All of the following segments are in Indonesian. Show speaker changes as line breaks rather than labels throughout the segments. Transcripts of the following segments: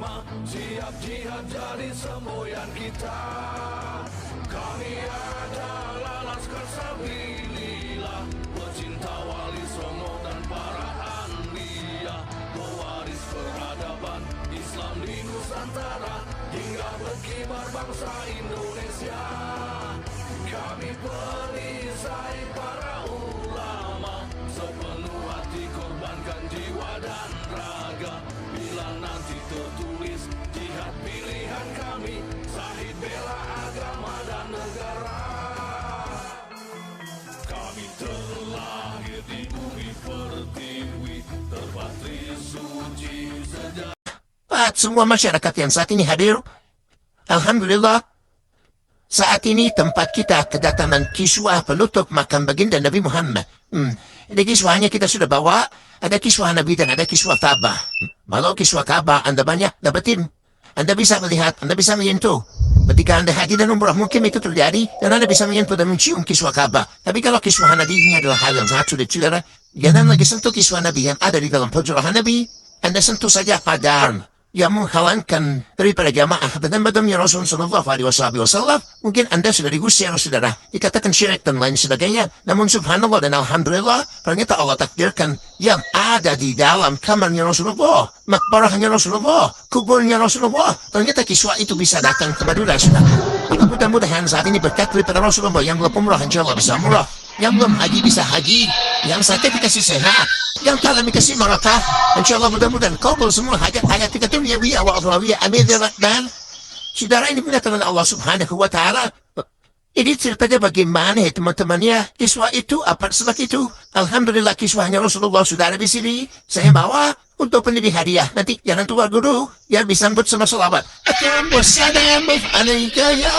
Siap jihad jadi semboyan kita. Kami adalah Laskar Sabilillah, pecinta Wali Songo dan para anbiya, pewaris peradaban Islam di Nusantara hingga berkibar bangsa Indonesia. Kami perisai para ulama, sepenuh hati korbankan jiwa dan raga. Bila nanti tertulis jihad pilihan kami, Zahid bela agama dan negara. Kami terlahir di bumi pertiwi, terpatri suci sejak.
Pak, semua masyarakat yang saat ini hadir, Alhamdulillah, saat ini tempat kita kedatangan kiswah penutup makam baginda Nabi Muhammad. Ada kiswahnya kita sudah bawa, ada kiswah Nabi dan ada kiswah Ka'bah. Kalau kiswah Ka'bah Anda banyak dapetin, Anda bisa melihat, Anda bisa menyentuh. Ketika Anda haji dan umrah mungkin itu terjadi, dan Anda bisa menyentuh dan mencium kiswah Ka'bah. Tapi kalau kiswah Nabi ini adalah hal yang sangat sulit, saudara, jangan lagi sentuh kiswah Nabi yang ada di dalam hujrah Nabi. Anda sentuh saja padam yang menghalangkan daripada jamaah dan badamnya Rasul Sallallahu Alaihi Wasallam. Mungkin Anda sudah digusir, saudara, dikatakan syirik dan lain sebagainya. Namun subhanallah dan alhamdulillah, ternyata Allah takdirkan yang ada di dalam kamarnya Rasulullah, makbarahnya Rasulullah, kuburnya Rasulullah, ternyata kiswah itu bisa datang ke Madura, saudara. Maka mudah-mudahan saat ini berkat daripada Rasulullah yang belum umrah insyaallah bisa umrah, yang belum haji bisa haji, yang sakit dikasih sehat, yang telah dikasih marakah, insyaallah mudah-mudahan kabul semua hajat-hajat kita dunyawiyah wa ukhrawiyah. Amin ya rabbal. Saudara, ini muliakan Allah Subhanahu wa taala. Ini ceritanya bagaimana ya teman-temannya, kiswah itu apa setelah itu. Alhamdulillah kiswahnya Rasulullah sudah ada di sini. Saya bawa untuk pendidik hadiah. Nanti jangan tua guru, ya disambut sama salawat. Assalamualaikum alaika ya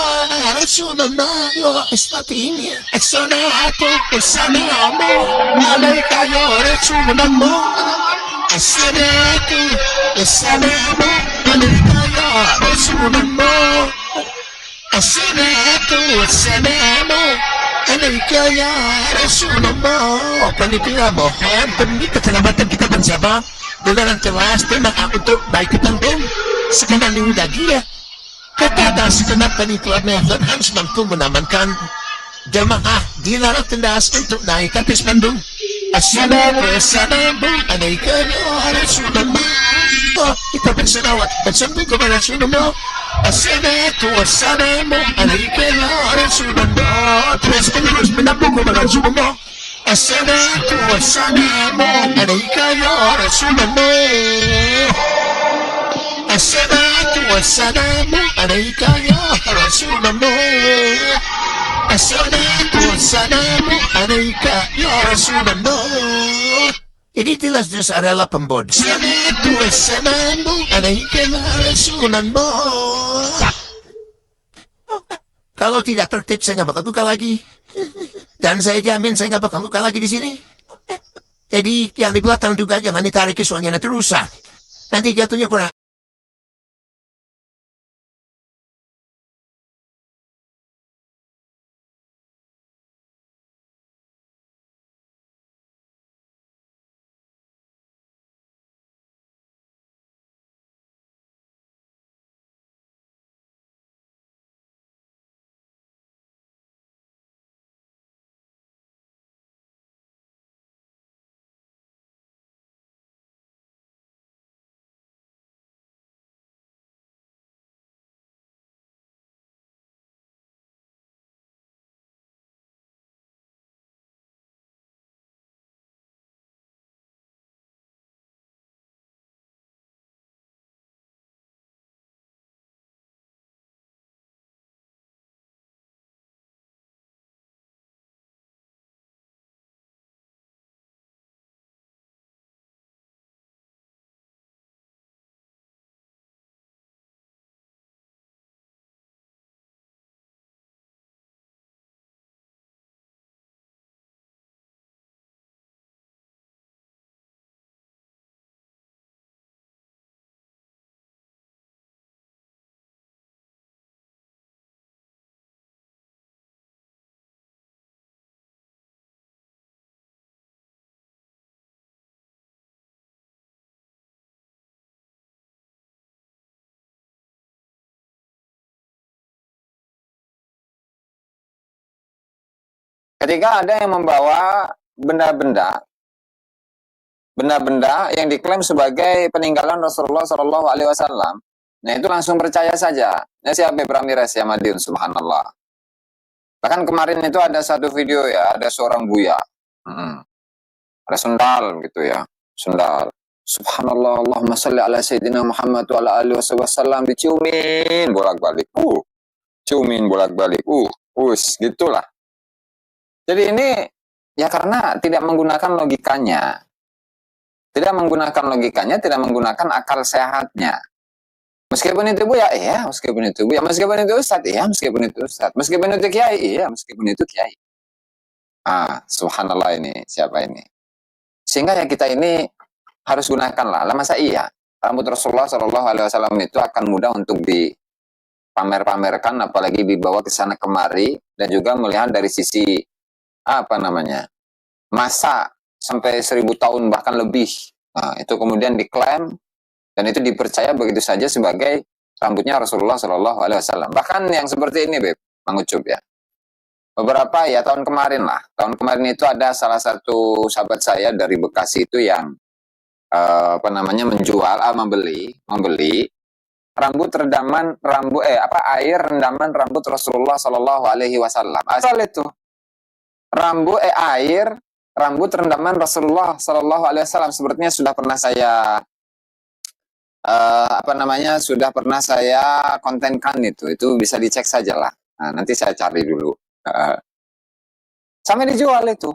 Rasulullah ya ismati. Assalamualaikum alaika ya Rasulullah. Assalamualaikum alaika ya Rasulullah. Assalamu alaika ya Rasulullah. Panitia mohon demi keselamatan kita bersama dengan tewas terima untuk baik ketanggung sekarang lagi ya. Kepada segenap panitia mehdan harus mampu mengamankan jemaah dilarang tendas untuk naik ke atas panggung. Assalamu alaika ya Rasulullah. Kita berselawat bersambung kepada Rasulullah. Assalamu alaika ya Rasulullah. Terus menyambung kepada Rasulullah. Assalamu alaika ya Rasulullah. Assalamu alaika ya Rasulullah. Assalamu alaika ya Rasulullah. Ini jelas-jelas adalah pembod. Assalamu alaika ya Rasulullah. Kalau tidak tertib saya nggak bakal buka lagi. Dan saya jamin saya nggak bakal buka lagi di sini. Jadi yang di belakang juga jangan ditarik soalnya nanti rusak. Nanti jatuhnya kurang.
Ketika ada yang membawa benda-benda yang diklaim sebagai peninggalan Rasulullah Shallallahu Alaihi Wasallam, nah itu langsung percaya saja. Nah, siapa Pramires ya Madiun, subhanallah. Bahkan kemarin itu ada satu video ya, ada seorang buya, ada sendal gitu ya, sendal. Subhanallah, Allahumma salli ala Sayyidina Muhammad wa ala alihi wasallam, diciumin bolak-balik, ciumin bolak-balik, gitulah. Jadi ini ya karena tidak menggunakan logikanya, tidak menggunakan akal sehatnya. Meskipun itu bu ya, iya. Meskipun itu bu ya, meskipun itu ustadz, iya. Meskipun itu ustadz, meskipun itu kiai, iya. Meskipun itu kiai. Subhanallah ini siapa ini? Sehingga ya kita ini harus gunakan lah. Masa iya rambut Rasulullah Shallallahu Alaihi Wasallam itu akan mudah untuk dipamer-pamerkan, apalagi dibawa ke sana kemari, dan juga melihat dari sisi apa namanya masa sampai 1000 tahun bahkan lebih. Nah, itu kemudian diklaim dan itu dipercaya begitu saja sebagai rambutnya Rasulullah Shallallahu Alaihi Wasallam. Bahkan yang seperti ini, Beb, Mang Ucup ya. Beberapa ya tahun kemarin itu ada salah satu sahabat saya dari Bekasi itu yang membeli air rendaman rambut Rasulullah Shallallahu Alaihi Wasallam. Asal itu air rambut rendaman Rasulullah Shallallahu Alaihi Wasallam, sepertinya sudah pernah saya kontenkan itu bisa dicek saja lah. Nah, nanti saya cari dulu. Sampai dijual itu.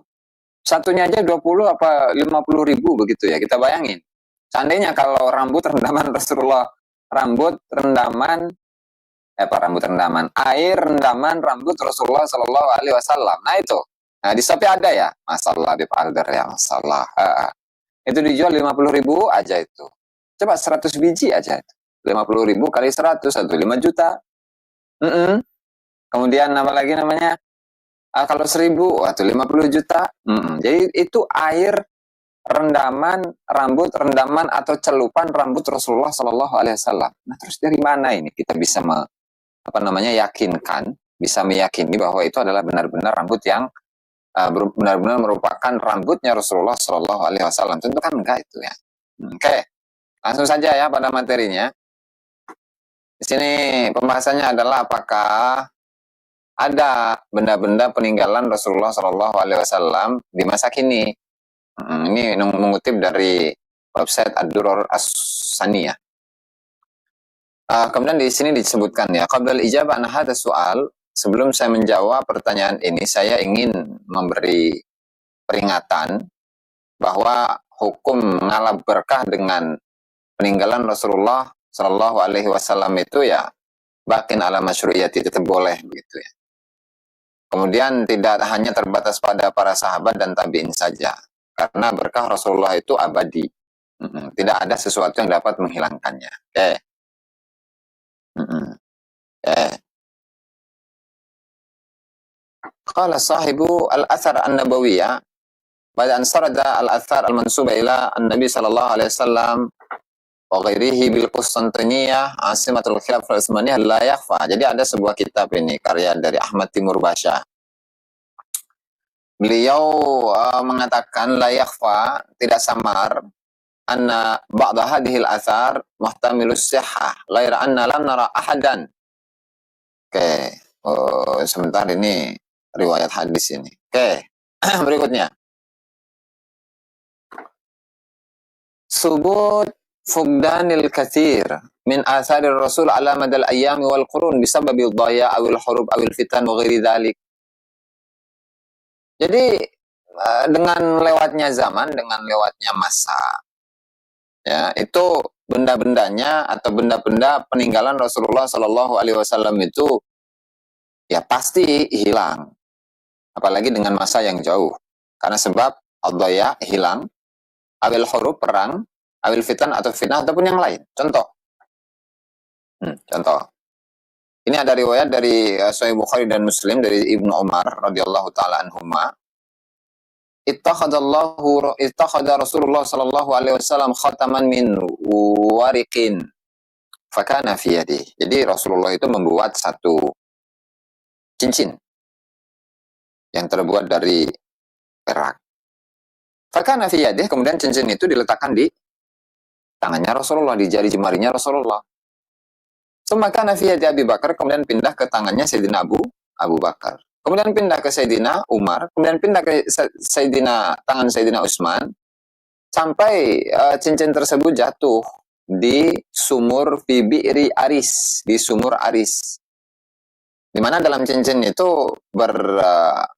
Satunya aja 20 apa 50 ribu begitu ya. Kita bayangin. Seandainya kalau rambut rendaman Rasulullah, air rendaman rambut Rasulullah Shallallahu Alaihi Wasallam. Nah itu. Nah di Shopee ada ya. Masalah Beb Alder ya, masalah. Itu dijual 50 ribu aja itu. Coba 100 biji aja itu. 50 ribu kali 100, 5 juta. Kemudian apa lagi namanya? Kalau 1000, atau 50 juta. Jadi itu air rendaman atau celupan rambut Rasulullah Shallallahu Alaihi Wasallam. Nah terus dari mana ini kita bisa meyakini bahwa itu adalah benar-benar rambut yang benar-benar merupakan rambutnya Rasulullah Shallallahu Alaihi Wasallam? Tentu kan enggak itu ya. Oke, langsung saja ya pada materinya. Di sini pembahasannya adalah apakah ada benda-benda peninggalan Rasulullah Shallallahu Alaihi Wasallam di masa kini. Ini mengutip dari website Ad-Duror As-Saniyah. Kemudian di sini disebutkan ya, qabla al-ijabah an hadha soal, sebelum saya menjawab pertanyaan ini, saya ingin memberi peringatan bahwa hukum mengalap berkah dengan peninggalan Rasulullah Shallallahu Alaihi Wasallam itu ya bakin ala masyru'iyati, tetap boleh begitu ya. Kemudian tidak hanya terbatas pada para sahabat dan tabi'in saja, karena berkah Rasulullah itu abadi. Tidak ada sesuatu yang dapat menghilangkannya. Oke. Qala sahibu al-athar an-nabawiyah, ba'da an sarada al-athar al-mansuba ila an-nabi sallallahu alaihi wasallam wa ghairihi bil Qustantiniyah asimatul khilafah al-Utsmaniyah la yakhfa. Jadi ada sebuah kitab ini karya dari Ahmad Timur Basyah. Beliau mengatakan la yakhfa, tidak samar, anna ba'da hadhil athar muhtamilus sihhah ghaira anna lam nara ahadan. Oke, sebentar, ini riwayat hadis ini. Oke. Berikutnya. Subut fugdanil kathir min atharir rasul ala madal ayyami wal qurun bisababi dhaya awil hurub awil fitan wa ghairi dhalik. Jadi dengan lewatnya zaman, dengan lewatnya masa, ya itu benda-bendanya atau benda-benda peninggalan Rasulullah Shallallahu Alaihi Wasallam itu ya pasti hilang, apalagi dengan masa yang jauh, karena sebab ad-dhaya hilang, awil hurub perang, awil fitan atau fitnah ataupun yang lain. Contoh, ini ada riwayat dari Sahih Bukhari dan Muslim dari Ibnu Umar radhiyallahu taala anhuma. Ittakhadha Rasulullah sallallahu alaihi wasallam khataman min wariqin fakana fi yadihi. Jadi Rasulullah itu membuat satu cincin yang terbuat dari perak. Fakana fi yadih, kemudian cincin itu diletakkan di tangannya Rasulullah, di jari jemarinya Rasulullah. Semakan fi yadi Abi Bakar, kemudian pindah ke tangannya Sayyidina Abu Bakar. Kemudian pindah ke Sayyidina Umar, kemudian pindah ke tangan Sayyidina Utsman, sampai cincin tersebut jatuh di sumur Bibi'ri Aris, di sumur Aris. Di mana dalam cincin itu berpahatkan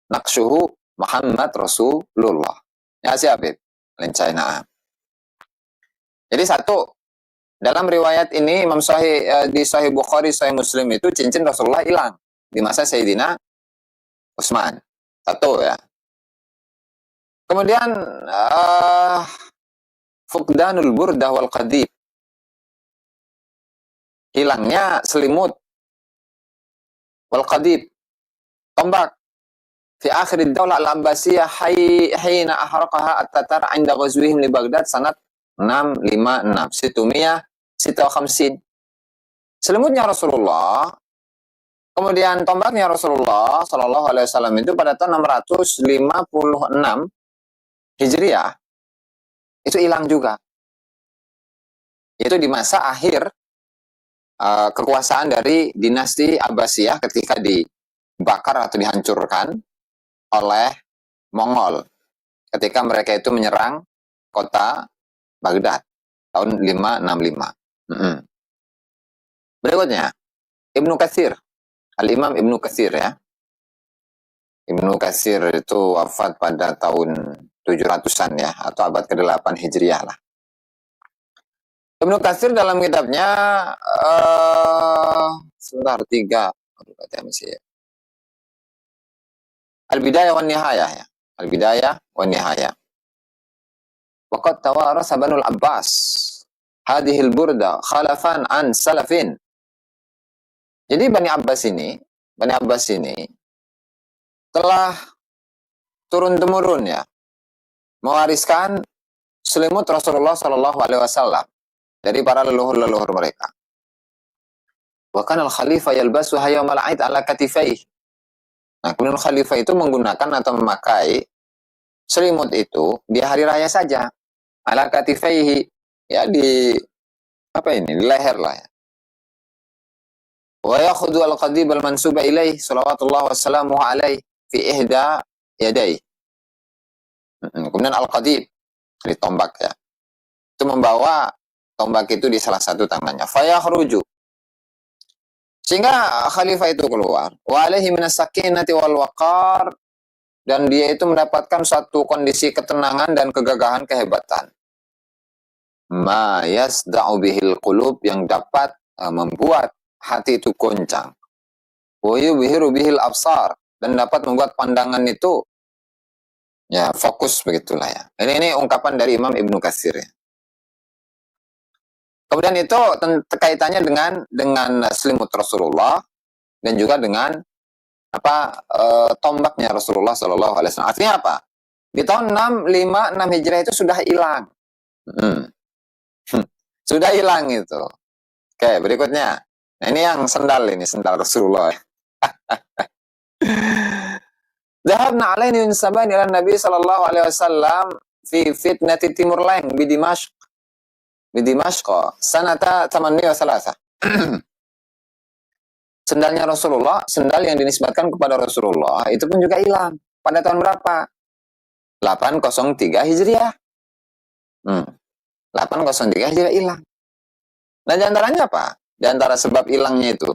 naqsyuhu Muhammad Rasulullah. Ya si Habib, lencana. Jadi satu, dalam riwayat ini Imam Sahih di Sahih Bukhari, Sahih Muslim itu cincin Rasulullah hilang di masa Sayyidina Utsman. Satu ya. Kemudian fuqdanul burdah wal qadib. Hilangnya selimut wal qadib, tombak. Fi akhir daulah al-Abbasiyah hina ahraqaha at-Tatar 'inda ghazwihim li Baghdad sanat 656 situmiyah 56. Selimutnya Rasulullah, kemudian tombaknya Rasulullah Shallallahu Alaihi Wasallam itu pada tahun 656 Hijriah itu hilang juga. Itu di masa akhir kekuasaan dari dinasti Abbasiyah ketika dibakar atau dihancurkan oleh Mongol ketika mereka itu menyerang kota Baghdad tahun 565. Berikutnya Ibnu Katsir, Al-Imam Ibnu Katsir ya. Ibnu Katsir itu wafat pada tahun 700-an ya, atau abad ke-8 Hijriah lah. Ibnu Katsir dalam kitabnya sebentar 3 Al-Bidayah wan Nihayah ya. Al-Bidayah wan Nihayah. Waqad tawarasa Banul Abbas hadhil burda khalafan an salafin. Jadi Bani Abbas ini telah turun-temurun ya mewariskan selimut Rasulullah Shallallahu Alaihi Wasallam dari para leluhur-leluhur mereka. Wa kana al-khalifah yalbasuha yaumal 'aid ala katifaihi. Nah, kemudian khalifah itu menggunakan atau memakai selimut itu di hari raya saja. Ala katifaihi, ya di di leher lah ya. Wa yakhudhu al-qadib al-mansuba ilaih salawatullah wassalamuhu alaih fi ihda yadai. Kemudian al-qadib, di tombak ya. Itu membawa tombak itu di salah satu tangannya. Fayakhruju. Sehingga khalifah itu keluar. Wa alaihi minas sakinati wal waqar, dan dia itu mendapatkan satu kondisi ketenangan dan kegagahan, kehebatan. Ma yasda'u bihil qulub, yang dapat membuat hati itu goncang. Wa yubhiru bihil absar, dan dapat membuat pandangan itu ya fokus, begitulah ya. Ini ungkapan dari Imam Ibnu Katsir ya. Kemudian itu kaitannya dengan selimut Rasulullah dan juga dengan tombaknya Rasulullah Shallallahu Alaihi Wasallam. Artinya apa? Di tahun 656 Hijriah itu sudah hilang. Sudah hilang itu. Oke, berikutnya. Nah, ini yang sendal Rasulullah. Dhahabna alaini yunsaban ila Nabi sallallahu alaihi wasallam fi fitnati Timur Leng bi Dimashq. Bi Dimashq sanata 83. Sendalnya Rasulullah, sendal yang dinisbatkan kepada Rasulullah, itu pun juga hilang. Pada tahun berapa? 803 Hijriah. 803 Hijriah hilang. Nah, diantaranya apa? Di antara sebab hilangnya itu,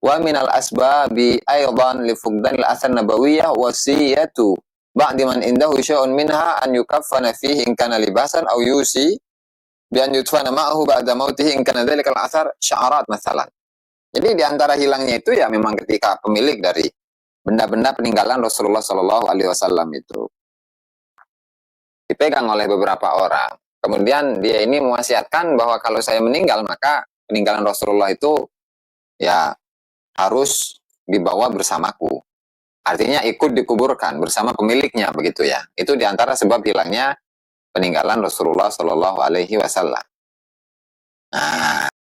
wa minal asbabi aidan li fuqdanil athar nabawiyyah wasiyatu ba'di man indahu syai'un minha an yukaffana fihi in kana libasan aw yusi bi an yudfana ma'ahu ba'da mautihi in kana dzalikal athar sya'arat masalan. Jadi di antara hilangnya itu ya memang ketika pemilik dari benda-benda peninggalan Rasulullah Shallallahu Alaihi Wasallam itu dipegang oleh beberapa orang. Kemudian dia ini mewasiatkan bahwa kalau saya meninggal maka peninggalan Rasulullah itu ya harus dibawa bersamaku. Artinya ikut dikuburkan bersama pemiliknya, begitu ya. Itu diantara sebab hilangnya peninggalan Rasulullah Shallallahu Alaihi Wasallam. Nah,